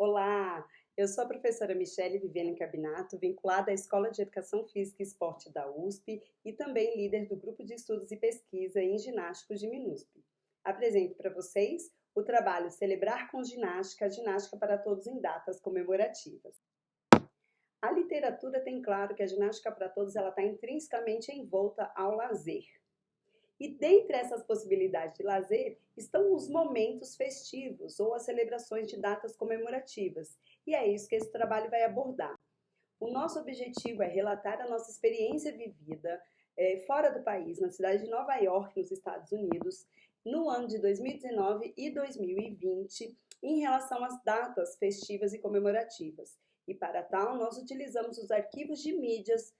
Olá, eu sou a professora Michele Viviane Cabinato, vinculada à Escola de Educação Física e Esporte da USP e também líder do Grupo de Estudos e Pesquisa em Ginásticos de MINUSP. Apresento para vocês o trabalho Celebrar com Ginástica, a ginástica para todos em datas comemorativas. A literatura tem claro que a ginástica para todos ela está intrinsecamente envolta ao lazer. E dentre essas possibilidades de lazer estão os momentos festivos ou as celebrações de datas comemorativas. E é isso que esse trabalho vai abordar. O nosso objetivo é relatar a nossa experiência vivida fora do país, na cidade de Nova York, nos Estados Unidos, no ano de 2019 e 2020, em relação às datas festivas e comemorativas. E para tal, nós utilizamos os arquivos de mídias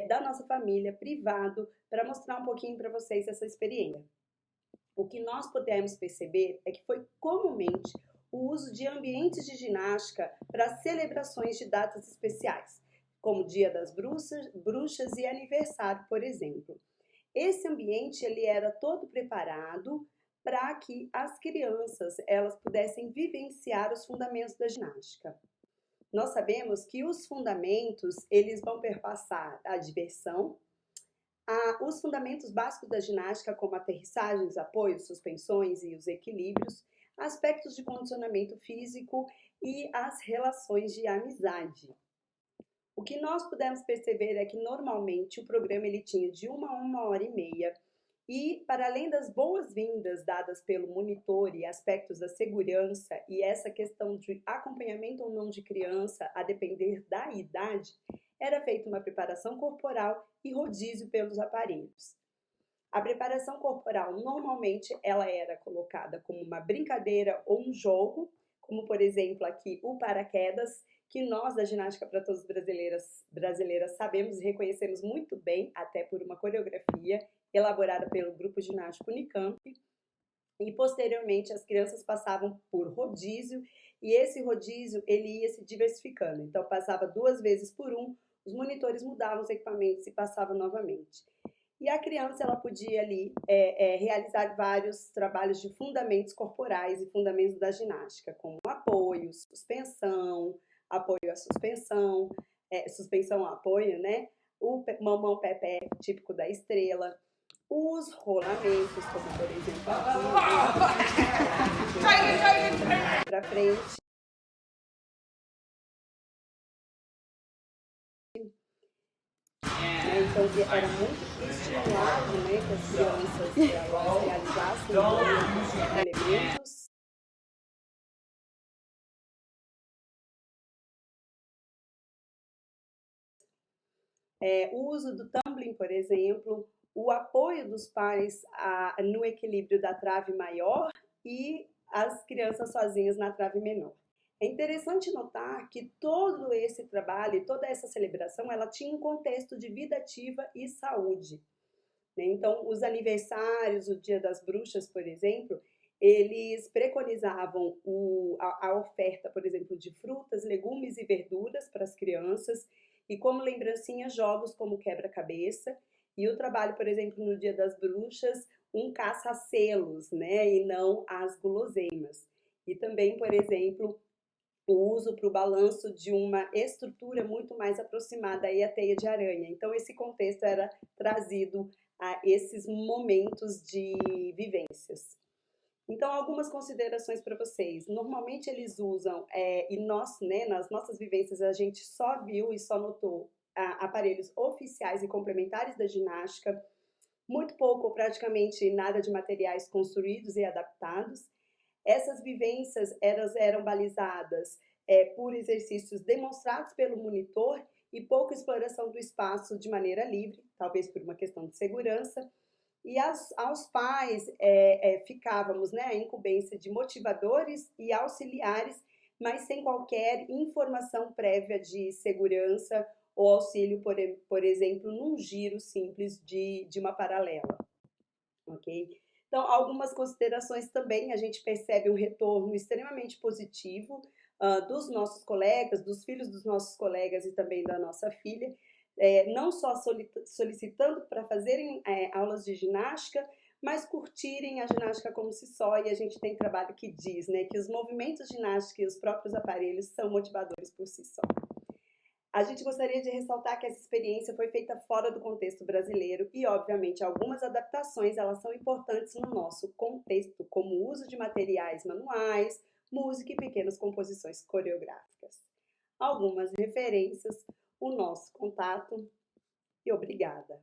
da nossa família, privado, para mostrar um pouquinho para vocês essa experiência. O que nós podemos perceber é que foi comumente o uso de ambientes de ginástica para celebrações de datas especiais, como Dia das Bruxas e aniversário, por exemplo. Esse ambiente ele era todo preparado para que as crianças elas pudessem vivenciar os fundamentos da ginástica. Nós sabemos que os fundamentos eles vão perpassar a diversão, os fundamentos básicos da ginástica, como aterrissagens, apoios, suspensões e os equilíbrios, aspectos de condicionamento físico e as relações de amizade. O que nós pudemos perceber é que normalmente o programa ele tinha de 1 hora e meia e, para além das boas-vindas dadas pelo monitor e aspectos da segurança e essa questão de acompanhamento ou não de criança, a depender da idade, era feita uma preparação corporal e rodízio pelos aparelhos. A preparação corporal, normalmente, ela era colocada como uma brincadeira ou um jogo, como, por exemplo, aqui o paraquedas, que nós, da Ginástica para Todos brasileiras sabemos e reconhecemos muito bem, até por uma coreografia elaborada pelo Grupo Ginástico Unicamp. E, posteriormente, as crianças passavam por rodízio, e esse rodízio ele ia se diversificando. Então, passava 2 vezes por os monitores mudavam os equipamentos e passavam novamente. E a criança ela podia ali realizar vários trabalhos de fundamentos corporais e fundamentos da ginástica, como apoio, suspensão, apoio à suspensão, suspensão ao apoio, né? O mamão pé-pé, típico da estrela, os rolamentos, como por exemplo aqui, para frente. Então era muito estimulado, né, que as crianças realizassem elementos. O uso do tumbling, por exemplo, o apoio dos pais no equilíbrio da trave maior e as crianças sozinhas na trave menor. É interessante notar que todo esse trabalho, toda essa celebração, ela tinha um contexto de vida ativa e saúde. Então, os aniversários, o Dia das Bruxas, por exemplo, eles preconizavam a oferta, por exemplo, de frutas, legumes e verduras para as crianças, e como lembrancinha, jogos como quebra-cabeça, e o trabalho, por exemplo, no Dia das Bruxas, um caça-selos, né, e não as guloseimas. E também, por exemplo, o uso para o balanço de uma estrutura muito mais aproximada aí à teia de aranha. Então, esse contexto era trazido a esses momentos de vivências. Então, algumas considerações para vocês. Normalmente eles usam, e nós, né, nas nossas vivências, a gente só viu e só notou aparelhos oficiais e complementares da ginástica, muito pouco ou praticamente nada de materiais construídos e adaptados. Essas vivências eram balizadas por exercícios demonstrados pelo monitor e pouca exploração do espaço de maneira livre, talvez por uma questão de segurança. E aos pais ficávamos, né, a incumbência de motivadores e auxiliares, mas sem qualquer informação prévia de segurança ou auxílio, por exemplo, num giro simples de uma paralela, ok? Então, algumas considerações também, a gente percebe um retorno extremamente positivo dos nossos colegas, dos filhos dos nossos colegas e também da nossa filha, não só solicitando para fazerem aulas de ginástica, mas curtirem a ginástica como si só, e a gente tem trabalho que diz, né, que os movimentos ginásticos e os próprios aparelhos são motivadores por si só. A gente gostaria de ressaltar que essa experiência foi feita fora do contexto brasileiro e, obviamente, algumas adaptações elas são importantes no nosso contexto, como o uso de materiais manuais, música e pequenas composições coreográficas. Algumas referências, o nosso contato e obrigada.